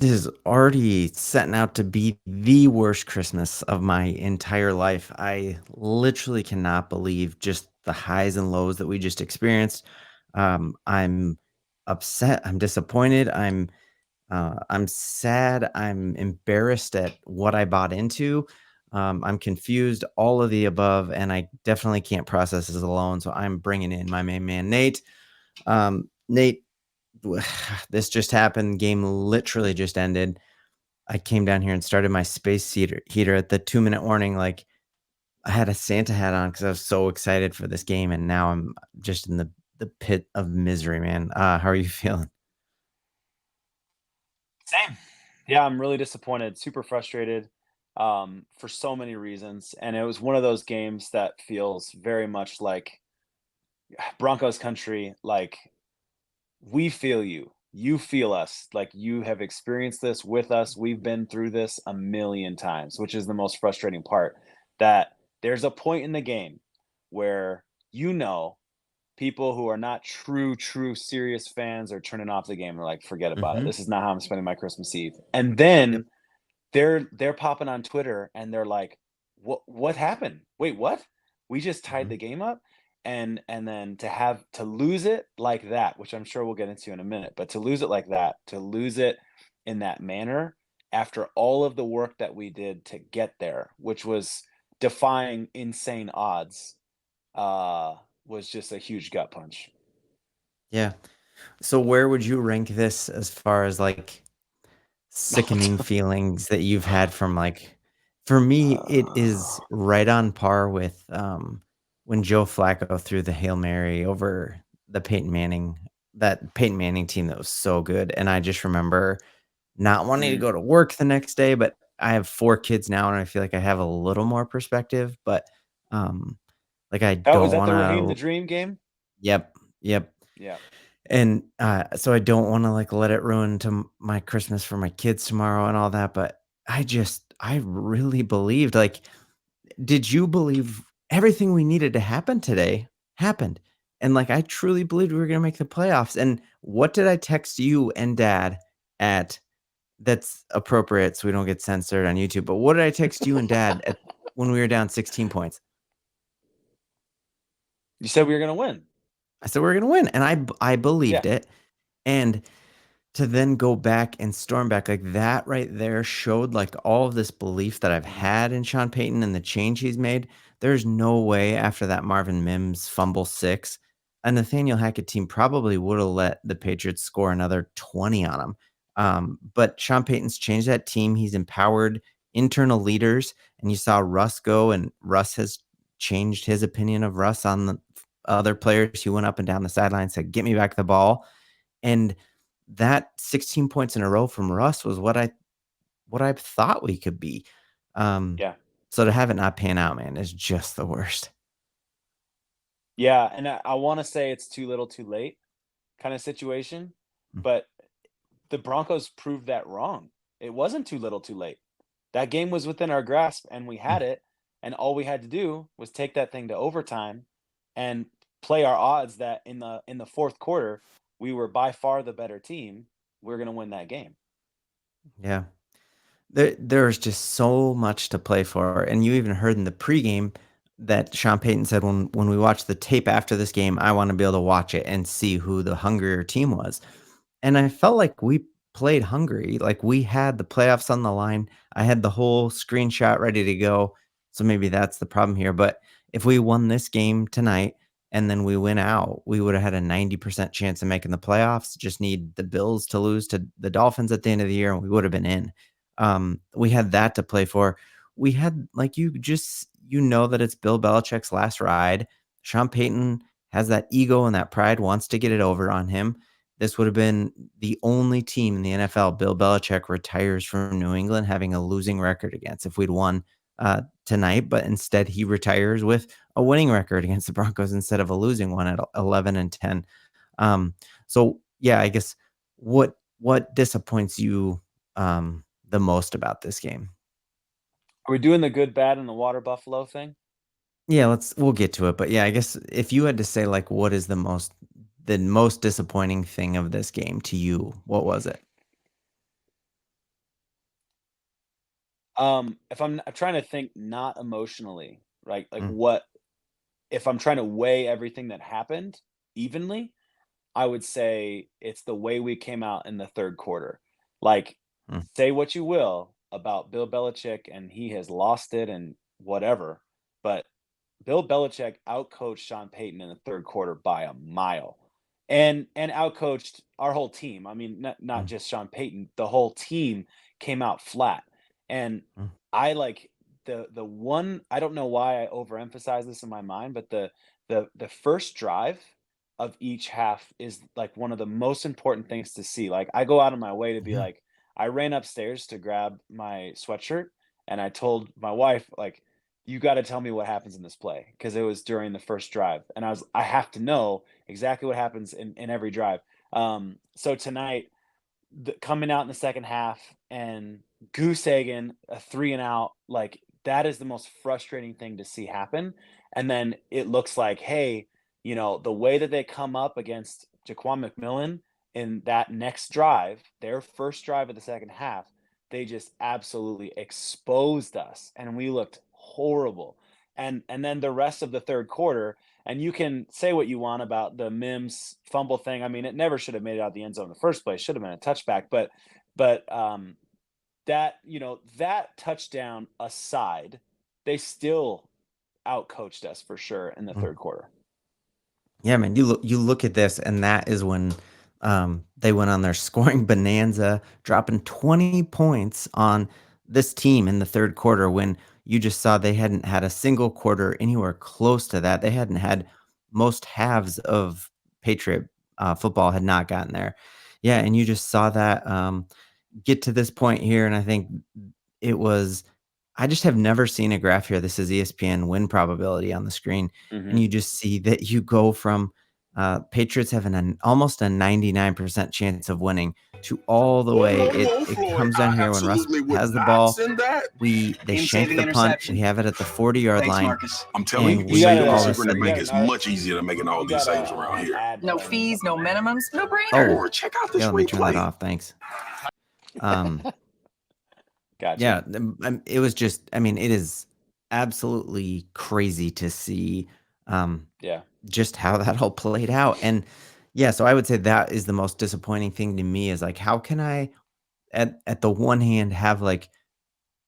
This is already setting out to be the worst Christmas of my entire life. I literally cannot believe just the highs and lows that we just experienced. I'm upset. I'm disappointed. I'm sad. I'm embarrassed at what I bought into. I'm confused. All of the above, and I definitely can't process this alone. So I'm bringing in my main man, Nate. Nate, this just happened. Game literally just ended. I came down here and started my space heater at the 2-minute warning. Like, I had a Santa hat on because I was so excited for this game, and now I'm just in the pit of misery, man. How are you feeling? Same. Yeah, I'm really disappointed, super frustrated, for so many reasons. And it was one of those games that feels very much like Broncos country. Like, we feel you. You feel us. Like, you have experienced this with us. We've been through this a million times, which is the most frustrating part. That there's a point in the game where you know people who are not true serious fans are turning off the game. They're like, forget about it. Mhm. This is not how I'm spending my Christmas Eve. And Yep. then they're popping on Twitter and they're like, what happened? Wait, what? We just tied Mhm. the game up? And then to lose it like that, which I'm sure we'll get into in a minute, but to lose it like that, to lose it in that manner after all of the work that we did to get there, which was defying insane odds, uh, was just a huge gut punch. Yeah. So where would you rank this as far as, like, sickening feelings that you've had from, like for me, it is Uh, right on par with, when Joe Flacco threw the Hail Mary over the Peyton Manning team that was so good, and I just remember not wanting to mm. go to work the next day, but I have 4 kids now, and I feel like I have a little more perspective, but, um, like, I Oh, was don't that the Raheem wanna the Dream game? Yep, yep. Yeah. And, so I don't wanna, like, let it ruin my Christmas for my kids tomorrow and all that, but I really believed, like did you believe everything we needed to happen today happened? And, like, I truly believed we were gonna make the playoffs, and what did I text you and dad at that's appropriate so we don't get censored on YouTube, but what did I text you and dad at when we were down 16 points? You said we were gonna win. I said, "We're gonna win," and I believed Yeah. it, and to then go back and storm back, like, that right there showed, like, all of this belief that I've Mhm. had in Sean Payton and the change he's made. There's no way after that Marvin Mims fumble 6, a Nathaniel Hackett team probably woulda let the Patriots score another 20 on 'em. But Sean Payton's changed that team, he's empowered internal leaders, and you saw Russ go, and Russ has changed his opinion of Russ on the other players. He went up and down the sideline, said, "Get me back the ball," and that 16 points in a row from Russ was what I thought we could be. Um, Yeah. so to have it not pan out, man, is just the worst. Yeah, and I wanna say it's too little too late kinda situation, Mm, but the Broncos proved that wrong. It wasn't too little too late. That game was within our grasp, and we mm, had it, and all we had to do was take that thing to overtime and play our odds that in the 4th quarter, we were by far the better team. We're gonna win that game. yeah. There's just so much to play for, and you even heard in the pregame that Sean Payton said, "When we watch the tape after this game, I wanna be able to watch it and see who the hungrier team was." And I felt like we played hungry, like, we had the playoffs on the line. I had the whole screenshot ready to go, so maybe that's the problem here, but if we won this game tonight and then we win out, we woulda had a 90% chance of making the playoffs, just need the Bills to lose to the Dolphins at the end of the year, and we woulda been in. We had that to play for. We had like, you know that it's Bill Belichick's last ride. Sean Payton has that ego and that pride, wants to get it over on him. This would have been the only team in the NFL Bill Belichick retires from New England having a losing record against if we'd won, tonight, but instead he retires with a winning record against the Broncos instead of a losing one at 11 and 10. Um, so yeah, I guess what disappoints you, the most about this game? Are we doing the good, bad, and the water buffalo thing? Yeah, we'll get to it, but yeah, I guess if you had to say, like, what is the most disappointing thing of this game to you, what was it? If I'm trying to think not emotionally, right? Like Mm, what if I'm trying to weigh everything that happened evenly, I would say it's the way we came out in the 3rd quarter. Like, mm, say what you will about Bill Belichick, and he has lost it and whatever, but Bill Belichick outcoached Sean Payton in the 3rd quarter by a mile, and outcoached our whole team. I mean, not mm, just Sean Payton, the whole team came out flat, and mm, I like the one I don't know why I overemphasize this in my mind, but the first drive of each half is, like, one of the most important things to see. Like, I go out of my way to be yeah, like I ran upstairs to grab my sweatshirt, and I told my wife, like, "You gotta tell me what happens in this play because it was during the first drive, and I have to know exactly what happens in every drive. So tonight, coming out in the second half and goose egging a 3 and out, like, that is the most frustrating thing to see happen, and then it looks like, hey, the way that they come up against Jaquan McMillan in that next drive, their first drive of the second half, they just absolutely exposed us, and we looked horrible, and then the rest of the 3rd quarter, and you can say what you want about the Mims fumble thing. I mean, it never should have made it out the end zone in the first place. Should have been a touchback. But that touchdown aside, they still outcoached us for sure in the mm. 3rd quarter. Yeah, man, you look at this, and that is when, they went on their scoring bonanza, dropping 20 points on this team in the 3rd quarter when you just saw they hadn't had a single quarter anywhere close to that. They hadn't had most halves of Patriot, football had not gotten there. Yeah, and you just saw that, get to this point here, and I think it was I just have never seen a graph here. This is ESPN win probability on the screen, and Hmm. you just see that you go from, Patriots having an almost a 99% chance of winning to all the Whoa, way whoa, it whoa, it Floyd. comes down I here when Russ absolutely would has the not ball. send that. They Game shank saving the punt. We interception. have it at the 40-yard Thanks, line, Marcus. I'm telling and you, You say got we your all of a a secret and you make got sudden it an art. much easier than making all You these got saves around an here. ad No playing fees, no somewhere. minimums, no brainer. Oh, Or check out yeah, this let me turn that replay. off, thanks. Um, Gotcha. yeah, it was just I mean, it is absolutely crazy to see, um Yeah. just how that all played out, and yeah, so I would say that is the most disappointing thing to me is, like, how can I at the one hand have, like,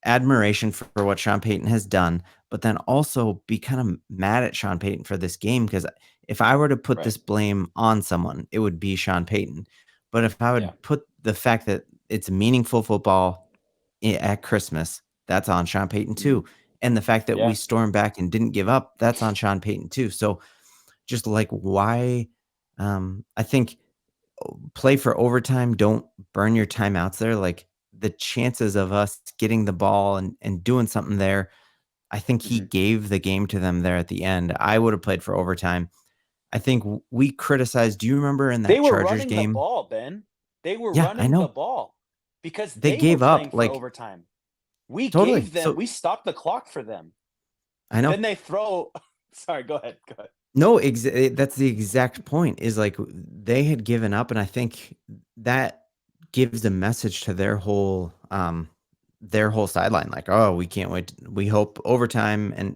admiration for what Sean Payton has done, but then also be kinda mad at Sean Payton for this game? Because if I were to put Right. this blame on someone, it would be Sean Payton, but if I Yeah. would put the fact that it's meaningful football at Christmas, that's on Sean Payton Hmm. too, and the fact that we Yeah. stormed back and didn't give up, that's on Sean Payton too, so just like why I think play for overtime, don't burn your timeouts there. Like the chances of us getting the ball and doing something there, I think he Hmm. gave the game to them there at the end. I would have played for overtime. I think we criticized. Do you remember in They that were Chargers running the game? ball, Ben. They were Yeah, I running the know. ball because They they were gave playing up for like overtime. We totally. gave them So we stopped the clock for them. I know. Then they throw sorry, go ahead, go ahead. No, that's the exact point is like they had given up, and I think that gives a message to their whole sideline, like, oh, we can't wait. We hope overtime, and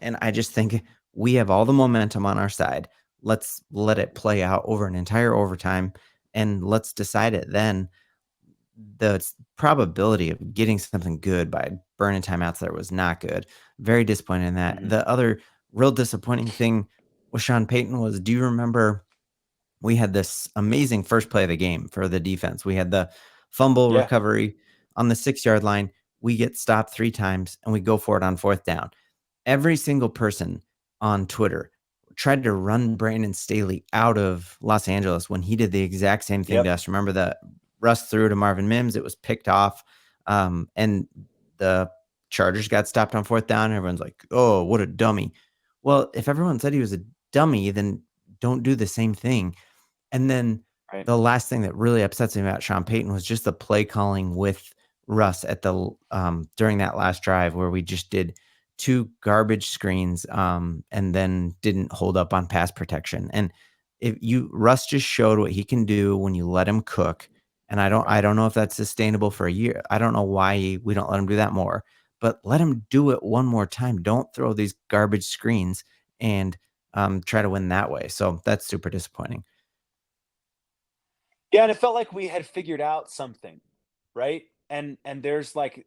and I just think we have all the momentum on our side. Let's let it play out over an entire overtime, and let's decide it then the probability of getting something good by burning timeouts there was not good. Very disappointed in that. Mhm. The other real disappointing thing with Sean Payton was, do you remember we had this amazing first play of the game for the defense? We had the fumble Yeah. recovery on the 6-yard line. We get stopped 3 times and we go for it on fourth down. Every single person on Twitter tried to run Brandon Staley out of Los Angeles when he did the exact same thing to Yep. us. Remember that Russ threw to Marvin Mims, it was picked off, and the Chargers got stopped on fourth down. Everyone's like, "Oh, what a dummy." Well, if everyone said he was a dummy, then don't do the same thing. And then Right. the last thing that really upsets me about Sean Payton was just the play calling with Russ at during that last drive where we just did 2 garbage screens, and then didn't hold up on pass protection. And if you Russ just showed what he can do when you let him cook, And I Right. don't know if that's sustainable for a year. I don't know why we don't let them do that more, but let them do it one more time. Don't throw these garbage screens and, try to win that way. So that's super disappointing. Yeah, and it felt like we had figured out something, right? And there's like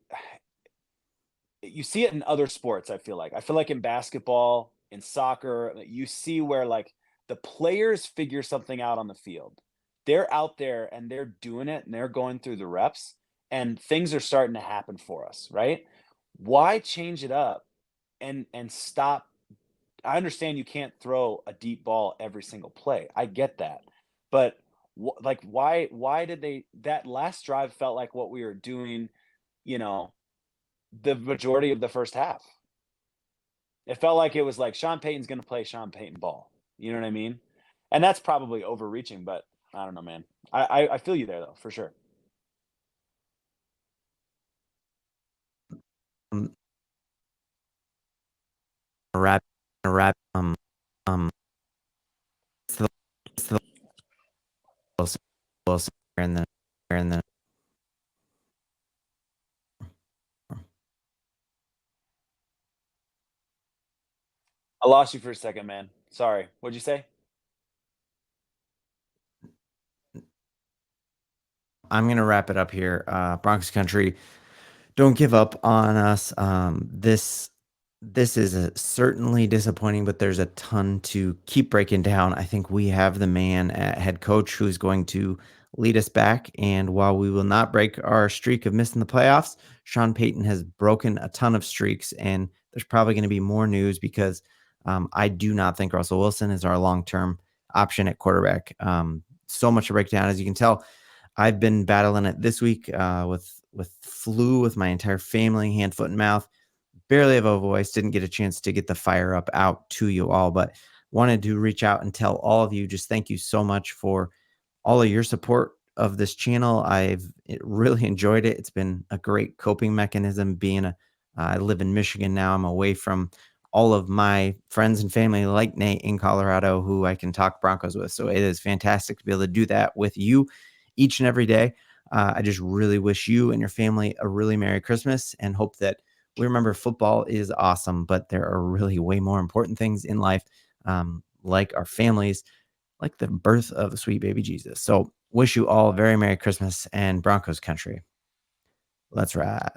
you see it in other sports, I feel like. I feel like in basketball, in soccer, you see where like the players figure something out on the field. They're out there and they're doing it and they're going through the reps and things are starting to happen for us, right? Why change it up and stop? I understand you can't throw a deep ball every single play. I get that. But like why did they that last drive felt like what we were doing, you know, the majority of the first half. It felt like it was like Sean Payton's gonna play Sean Payton ball. You know what I mean? And that's probably overreaching, but I don't know, man. I feel you there though, for sure. Um, a wrap, a wrap, um, it's the, it's the Wilson, Wilson and the I lost you for a second, man. Sorry. What'd you say? I'm gonna wrap it up here. Broncos country, don't give up on us. This is certainly disappointing, but there's a ton to keep breaking down. I think we have the man at head coach who's going to lead us back. And while we will not break our streak of missing the playoffs, Sean Payton has broken a ton of streaks, and there's probably going to be more news because I do not think Russell Wilson is our long term option at quarterback. So much to break down, as you can tell. I've been battling it this week with flu with my entire family, hand, foot, and mouth. Barely have a voice. Didn't get a chance to get the fire up out to you all, but wanted to reach out and tell all of you just thank you so much for all of your support of this channel. Really enjoyed it. It's been a great coping mechanism being I live in Michigan now. I'm away from all of my friends and family like Nate in Colorado who I can talk Broncos with. So it is fantastic to be able to do that with you each and every day. I just really wish you and your family a really Merry Christmas and hope that we remember football is awesome, but there are really way more important things in life, like our families, like the birth of the sweet baby Jesus. So, wish you all a very Merry Christmas and Broncos country. Let's ride.